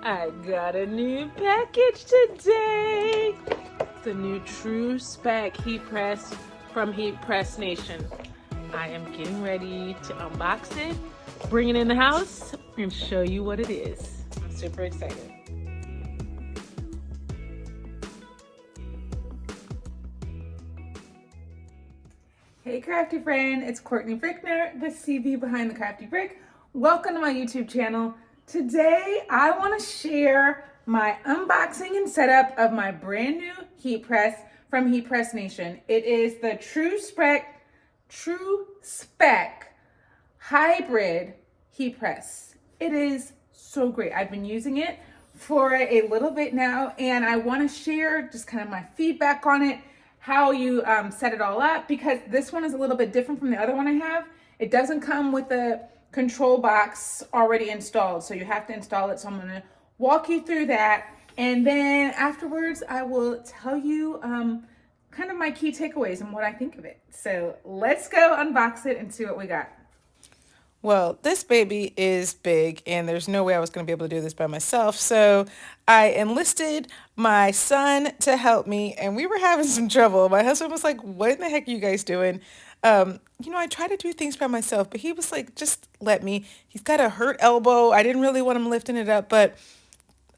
I got a new package today. The new True Spec Heatpress from Heatpress Nation. I am getting ready to unbox it, bring it in the house, and show you what it is. I'm super excited. Hey crafty friend, it's Courtney Brickner, the CV behind the Crafty Brick. Welcome to my YouTube channel. Today I want to share my unboxing and setup of my brand new heat press from Heatpress Nation. It is the True Spec Hybrid heat press. It is so great. I've been using it for a little bit now, and I want to share just kind of my feedback on it, how you set it all up, because this one is a little bit different from the other one I have. It doesn't come with the control box already installed, so you have to install it. So I'm going to walk you through that, and then afterwards I will tell you kind of my key takeaways and what I think of it. So let's go unbox it and see what we got. Well, this baby is big and there's no way I was going to be able to do this by myself. So I enlisted my son to help me and we were having some trouble. My husband was like, what in the heck are you guys doing? I try to do things by myself, but he was like, just let me. He's got a hurt elbow. I didn't really want him lifting it up, but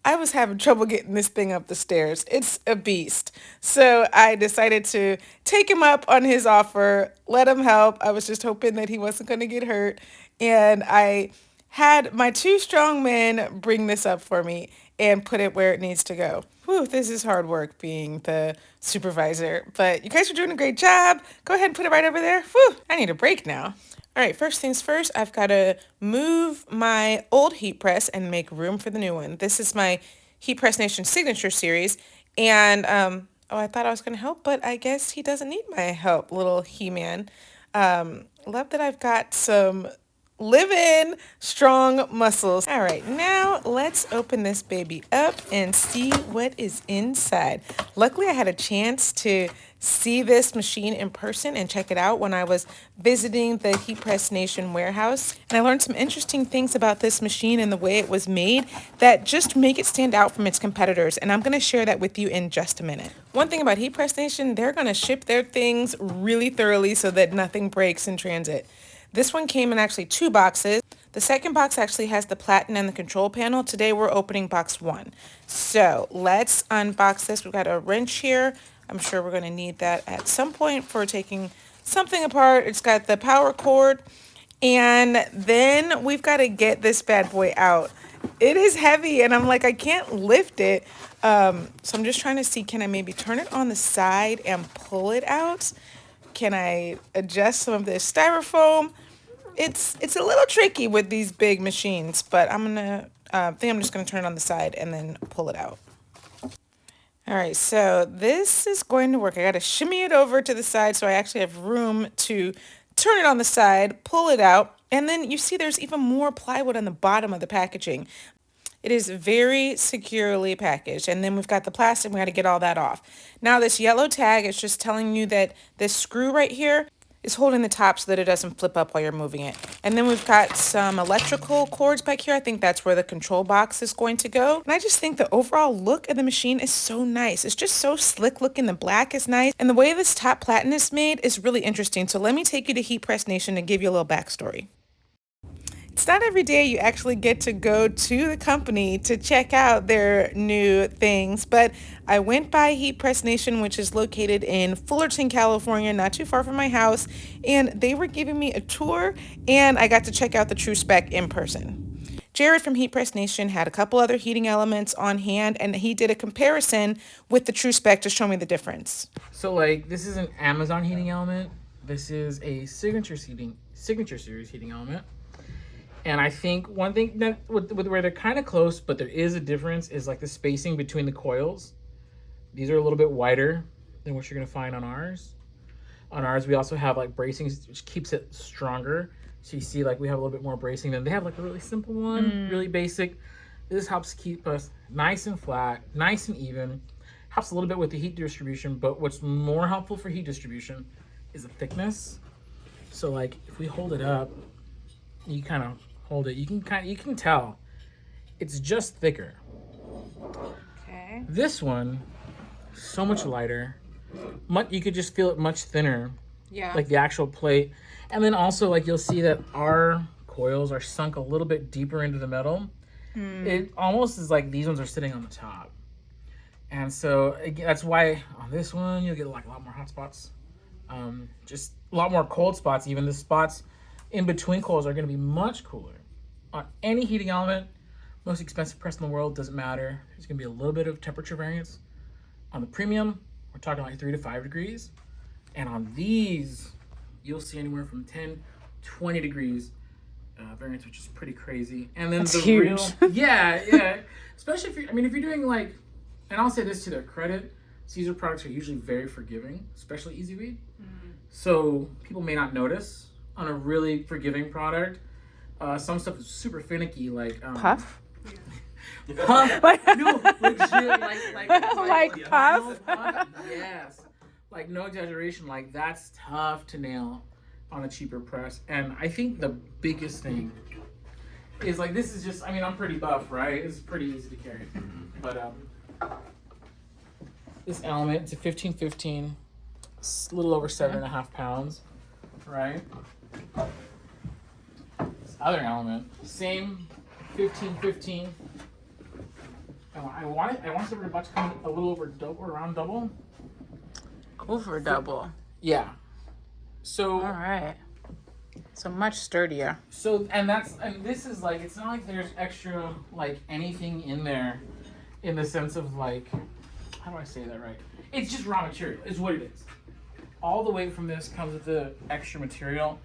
I was having trouble getting this thing up the stairs. It's a beast. So I decided to take him up on his offer, let him help. I was just hoping that he wasn't going to get hurt. And I had my two strong men bring this up for me and put it where it needs to go. Whew, this is hard work being the supervisor, but you guys are doing a great job. Go ahead and put it right over there. Whew, I need a break now. All right, first things first, I've got to move my old heat press and make room for the new one. This is my Heatpress Nation Signature Series, and I thought I was going to help, but I guess he doesn't need my help, little He-Man. Love that I've got some live-in strong muscles. All right, now let's open this baby up and see what is inside. Luckily, I had a chance to see this machine in person and check it out when I was visiting the Heatpress Nation warehouse. And I learned some interesting things about this machine and the way it was made that just make it stand out from its competitors. And I'm going to share that with you in just a minute. One thing about Heatpress Nation, they're going to ship their things really thoroughly so that nothing breaks in transit. This one came in actually 2 boxes. The second box actually has the platen and the control panel. Today we're opening box 1. So let's unbox this. We've got a wrench here. I'm sure we're going to need that at some point for taking something apart. It's got the power cord. And then we've got to get this bad boy out. It is heavy and I'm like, I can't lift it. So I'm just trying to see, can I maybe turn it on the side and pull it out? Can I adjust some of this styrofoam? It's a little tricky with these big machines, but I'm just gonna turn it on the side and then pull it out. All right, so this is going to work. I got to shimmy it over to the side so I actually have room to turn it on the side, pull it out, and then you see there's even more plywood on the bottom of the packaging. It is very securely packaged. And then we've got the plastic. We got to get all that off. Now this yellow tag is just telling you that this screw right here is holding the top so that it doesn't flip up while you're moving it. And then we've got some electrical cords back here. I think that's where the control box is going to go. And I just think the overall look of the machine is so nice. It's just so slick looking. The black is nice. And the way this top platen is made is really interesting. So let me take you to Heatpress Nation and give you a little backstory. It's not every day you actually get to go to the company to check out their new things, but I went by Heatpress Nation, which is located in Fullerton, California, not too far from my house, and they were giving me a tour, and I got to check out the True Spec in person. Jared from Heatpress Nation had a couple other heating elements on hand, and he did a comparison with the True Spec to show me the difference. So this is an Amazon heating element. This is a signature series heating element. And I think one thing that with where they're kind of close, but there is a difference, is the spacing between the coils. These are a little bit wider than what you're gonna find on ours. On ours, we also have bracing, which keeps it stronger. So you see, we have a little bit more bracing. Then they have a really simple one, really basic. This helps keep us nice and flat, nice and even. Helps a little bit with the heat distribution, but what's more helpful for heat distribution is the thickness. So if we hold it up, you kind of hold it, you can tell it's just thicker. Okay. This one, so much lighter. You could just feel it much thinner, Yeah. like the actual plate. And then also, like, you'll see that our coils are sunk a little bit deeper into the metal. It almost is like these ones are sitting on the top. And so again, that's why on this one you'll get like a lot more hot spots, just a lot more cold spots. Even the spots in between coils are going to be much cooler. On any heating element, most expensive press in the world, doesn't matter. There's going to be a little bit of temperature variance. On the premium, we're talking like 3 to 5 degrees, and on these, you'll see anywhere from 10, 20 degrees variance, which is pretty crazy. And then That's the huge. yeah, especially if you're doing like. And I'll say this to their credit, Caesar products are usually very forgiving, especially Easy Weed. So people may not notice on a really forgiving product. Some stuff is super finicky, like Puff? Puff. No, legit, Like puff? Yes, like no exaggeration. Like that's tough to nail on a cheaper press. And I think the biggest thing is like this is just. I mean, I'm pretty buff, right? It's pretty easy to carry, but this element, it's a 1515, it's a little over 7.5 pounds, right? This other element, same 1515. I want something about to come a little over double, around double. Go for double. Yeah. So. All right. So much sturdier. So and this is like it's not like there's extra like anything in there, in the sense of like. How do I say that right? It's just raw material, is what it is. All the way from this comes with the extra material.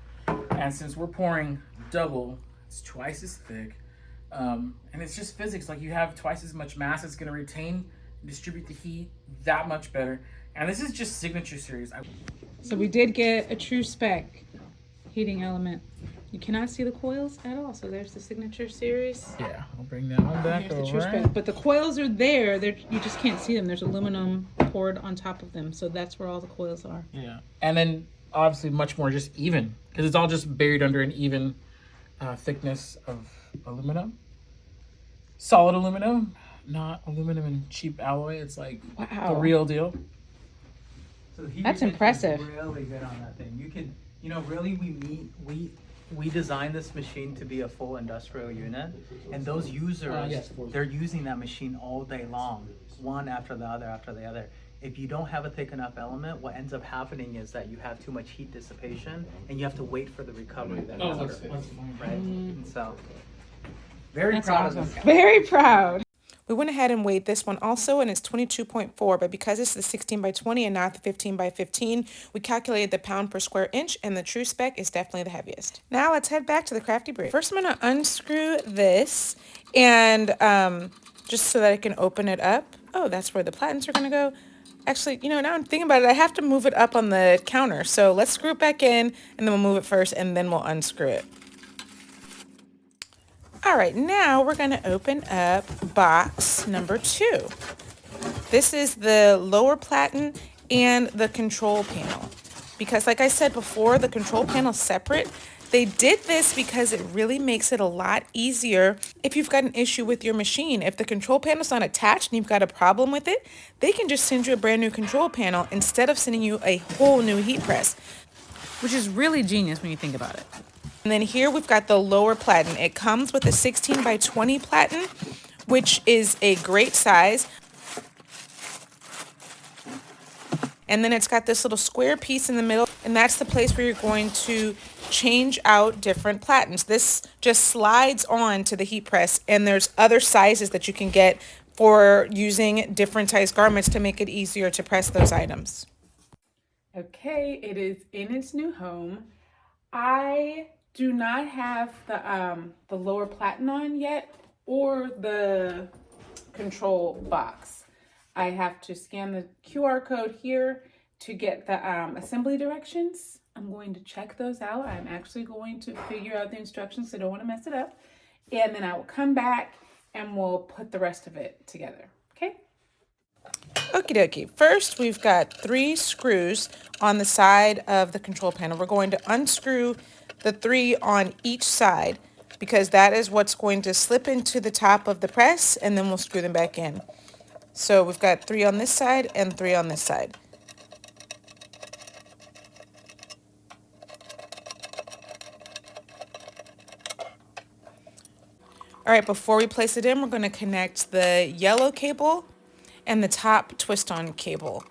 And since we're pouring double, it's twice as thick. And it's just physics. Like you have twice as much mass, it's gonna retain and distribute the heat that much better. And this is just signature series. So we did get a True Spec heating element. You cannot see the coils at all. So there's the signature series. Yeah, I'll bring that one back Here's over. the True Spec. But the coils are there. You just can't see them. There's aluminum poured on top of them. So that's where all the coils are. Yeah. And then obviously much more just even, because it's all just buried under an even thickness of aluminum. Solid aluminum, not aluminum and cheap alloy. It's like the real deal. So the heat That's retention impressive. is really good on that thing. You can, really we designed this machine to be a full industrial unit, and those users, they're using that machine all day long, one after the other. If you don't have a thick enough element, what ends up happening is that you have too much heat dissipation, and you have to wait for the recovery that happens, right? And so, very proud of this guy. Very proud. We went ahead and weighed this one also, and it's 22.4, but because it's the 16 by 20 and not the 15 by 15, we calculated the pound per square inch, and the True Spec is definitely the heaviest. Now let's head back to the Crafty Bridge. First, I'm gonna unscrew this, and just so that I can open it up. Oh, that's where the platens are gonna go. Actually, now I'm thinking about it, I have to move it up on the counter. So let's screw it back in, and then we'll move it first, and then we'll unscrew it. All right, now we're going to open up box number 2. This is the lower platen and the control panel. Because like I said before, the control panel is separate. They did this because it really makes it a lot easier if you've got an issue with your machine. If the control panel's not attached and you've got a problem with it, they can just send you a brand new control panel instead of sending you a whole new heat press, which is really genius when you think about it. And then here we've got the lower platen. It comes with a 16 by 20 platen, which is a great size. And then it's got this little square piece in the middle, and that's the place where you're going to change out different platens. This just slides on to the heat press, and there's other sizes that you can get for using different size garments to make it easier to press those items. Okay, it is in its new home. I do not have the lower platen on yet, or the control box. I have to scan the QR code here to get the assembly directions. I'm going to check those out. I'm actually going to figure out the instructions, so I don't want to mess it up. And then I will come back and we'll put the rest of it together, okay? Okie dokie. First, we've got 3 screws on the side of the control panel. We're going to unscrew the 3 on each side. because that is what's going to slip into the top of the press, and then we'll screw them back in. So we've got 3 on this side and 3 on this side. All right, before we place it in, we're going to connect the yellow cable and the top twist-on cable.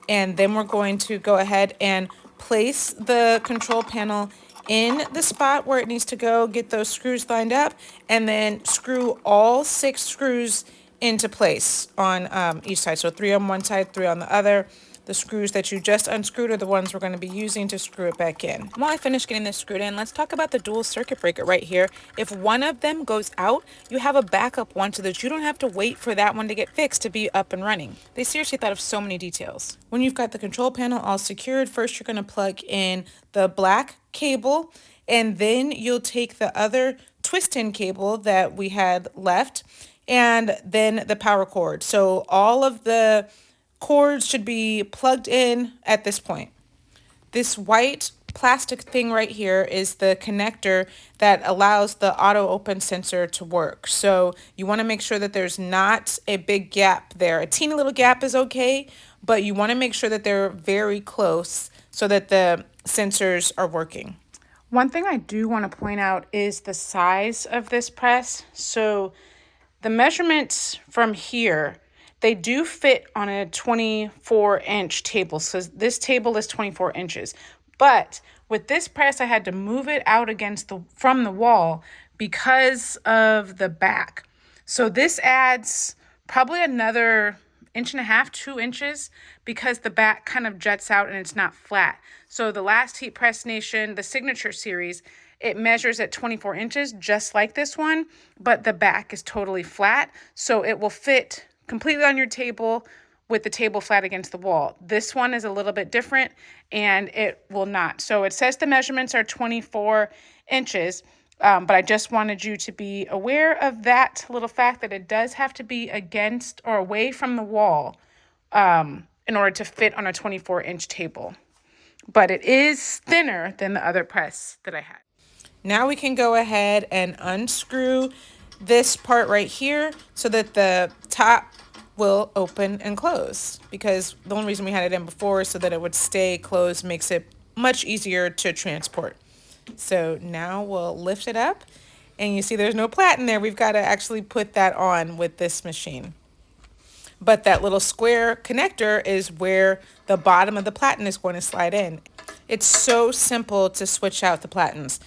And then we're going to go ahead and place the control panel in the spot where it needs to go, get those screws lined up, and then screw all 6 screws into place on each side. So 3 on one side, 3 on the other. The screws that you just unscrewed are the ones we're going to be using to screw it back in. While I finish getting this screwed in, let's talk about the dual circuit breaker right here. If one of them goes out, you have a backup one so that you don't have to wait for that one to get fixed to be up and running. They seriously thought of so many details. When you've got the control panel all secured, first you're going to plug in the black cable, and then you'll take the other twist-in cable that we had left, and then the power cord. So all of the cords should be plugged in at this point. This white plastic thing right here is the connector that allows the auto open sensor to work. So you want to make sure that there's not a big gap there. A teeny little gap is okay, but you want to make sure that they're very close so that the sensors are working. One thing I do want to point out is the size of this press. So the measurements from here, they do fit on a 24-inch table. So this table is 24 inches. But with this press, I had to move it out from the wall because of the back. So this adds probably another 1.5 to 2 inches because the back kind of juts out and it's not flat. So the last Heatpress Nation, the Signature Series, it measures at 24 inches, just like this one, but the back is totally flat. So it will fit completely on your table with the table flat against the wall. This one is a little bit different and it will not. So it says the measurements are 24 inches, but I just wanted you to be aware of that little fact that it does have to be against or away from the wall in order to fit on a 24-inch table. But it is thinner than the other press that I had. Now we can go ahead and unscrew this part right here so that the top will open and close, because the only reason we had it in before is so that it would stay closed, makes it much easier to transport. So now we'll lift it up, and you see there's no platen there. We've got to actually put that on with this machine. But that little square connector is where the bottom of the platen is going to slide in. It's so simple to switch out the platens.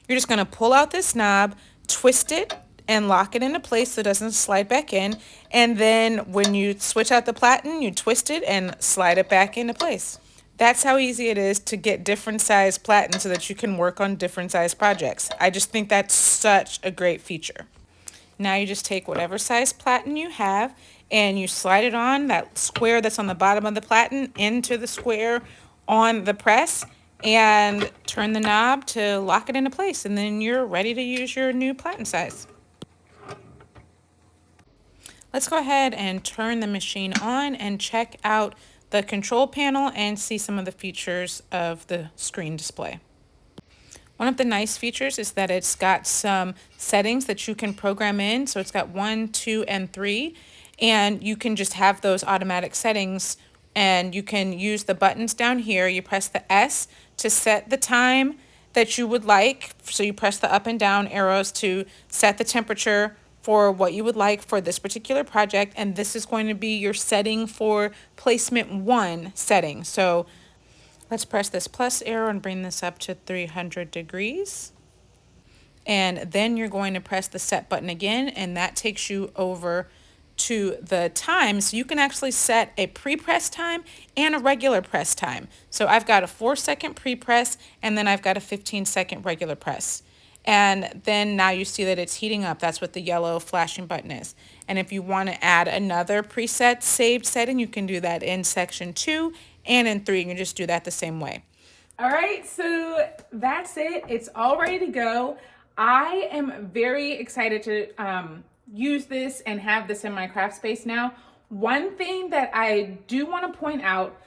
You're just going to pull out this knob, twist it, and lock it into place so it doesn't slide back in. And then when you switch out the platen, you twist it and slide it back into place. That's how easy it is to get different size platens so that you can work on different size projects. I just think that's such a great feature. Now you just take whatever size platen you have and you slide it on that square that's on the bottom of the platen into the square on the press and turn the knob to lock it into place, and then you're ready to use your new platen size. Let's go ahead and turn the machine on and check out the control panel and see some of the features of the screen display. One of the nice features is that it's got some settings that you can program in. So it's got 1, 2, and 3, and you can just have those automatic settings, and you can use the buttons down here. You press the S to set the time that you would like. So you press the up and down arrows to set the temperature for what you would like for this particular project, and this is going to be your setting for placement 1 setting. So let's press this plus arrow and bring this up to 300 degrees. And then you're going to press the set button again, and that takes you over to the time. So you can actually set a pre-press time and a regular press time. So I've got a 4-second pre-press, and then I've got a 15-second regular press. And then now you see that it's heating up. That's what the yellow flashing button is. And if you want to add another preset saved setting, you can do that in section 2 and in 3. You can just do that the same way. All right, so that's it. It's all ready to go. I am very excited to use this and have this in my craft space now. One thing that I do want to point out,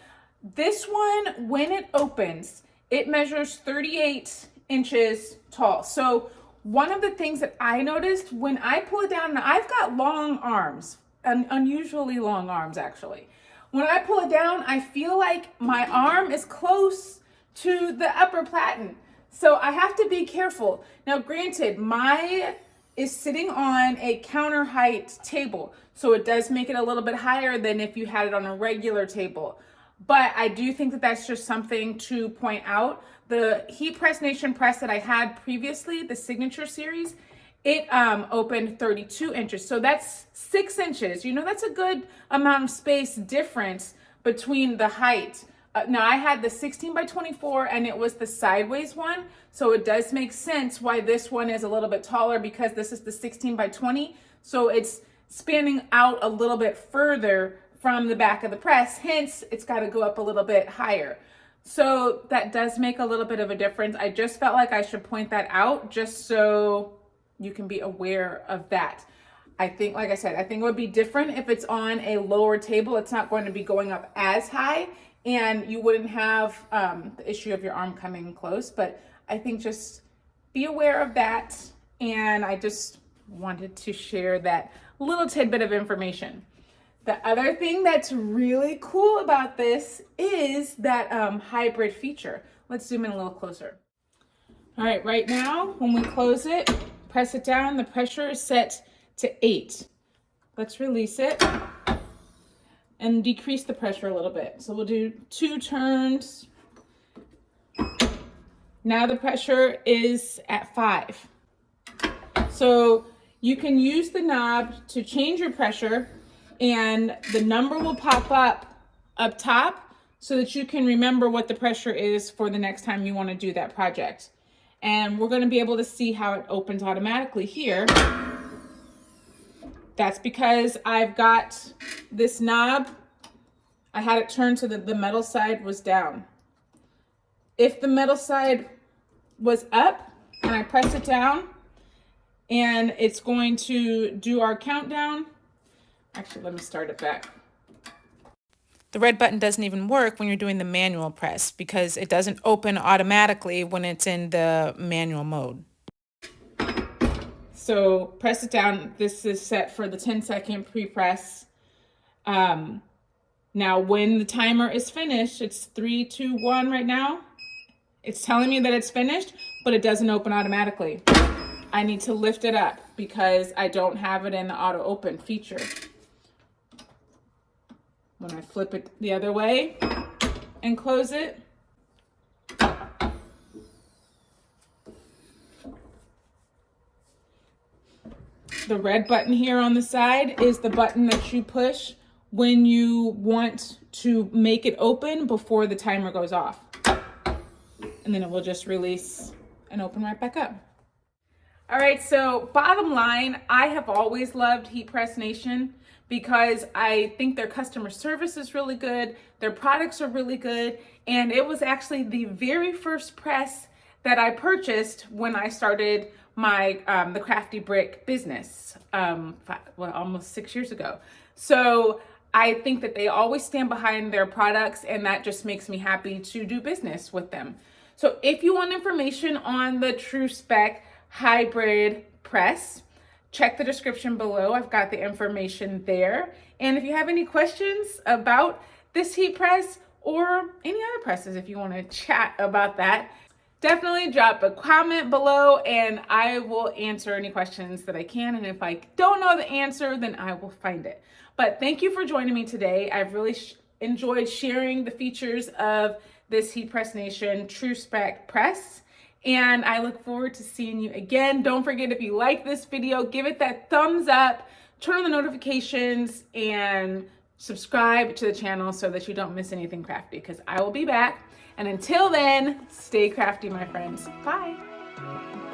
this one, when it opens, it measures 38 inches tall. So one of the things that I noticed when I pull it down, and I've got long arms, unusually long arms actually. When I pull it down, I feel like my arm is close to the upper platen. So I have to be careful. Now granted, my is sitting on a counter height table. So it does make it a little bit higher than if you had it on a regular table. But I do think that that's just something to point out. The Heatpress Nation press that I had previously, the Signature series, it opened 32 inches. So that's 6 inches. You know, that's a good amount of space difference between the height. Now I had the 16 by 24 and it was the sideways one. So it does make sense why this one is a little bit taller, because this is the 16 by 20. So it's spanning out a little bit further from the back of the press. Hence, it's got to go up a little bit higher. So that does make a little bit of a difference. I just felt like I should point that out just so you can be aware of that. I think, like I said, I think it would be different if it's on a lower table. It's not going to be going up as high, and you wouldn't have the issue of your arm coming close. But I think just be aware of that. And I just wanted to share that little tidbit of information. The other thing that's really cool about this is that hybrid feature. Let's zoom in a little closer. All right, right now, when we close it, press it down, the pressure is set to 8. Let's release it and decrease the pressure a little bit. So we'll do 2 turns. Now the pressure is at 5. So you can use the knob to change your pressure, and the number will pop up top so that you can remember what the pressure is for the next time you want to do that project. And we're going to be able to see how it opens automatically here. That's because I've got this knob. I had it turned so that the metal side was down. If the metal side was up and I press it down, and it's going to do our countdown. Actually, let me start it back. The red button doesn't even work when you're doing the manual press because it doesn't open automatically when it's in the manual mode. So press it down. This is set for the 10-second pre-press. Now when the timer is finished, it's 3, 2, 1 right now. It's telling me that it's finished, but it doesn't open automatically. I need to lift it up because I don't have it in the auto open feature. When I flip it the other way and close it, the red button here on the side is the button that you push when you want to make it open before the timer goes off. And then it will just release and open right back up. All right, so bottom line, I have always loved Heatpress Nation because I think their customer service is really good, their products are really good, and it was actually the very first press that I purchased when I started my the Crafty Brick business, almost 6 years ago. So I think that they always stand behind their products, and that just makes me happy to do business with them. So if you want information on the True Spec Hybrid press, check the description below. I've got the information there. And if you have any questions about this heat press or any other presses, if you want to chat about that, definitely drop a comment below and I will answer any questions that I can. And if I don't know the answer, then I will find it. But thank you for joining me today. I've really enjoyed sharing the features of this Heatpress Nation True Spec press. And I look forward to seeing you again. Don't forget, if you like this video, give it that thumbs up, turn on the notifications, and subscribe to the channel so that you don't miss anything crafty, because I will be back. And until then, stay crafty, my friends. Bye.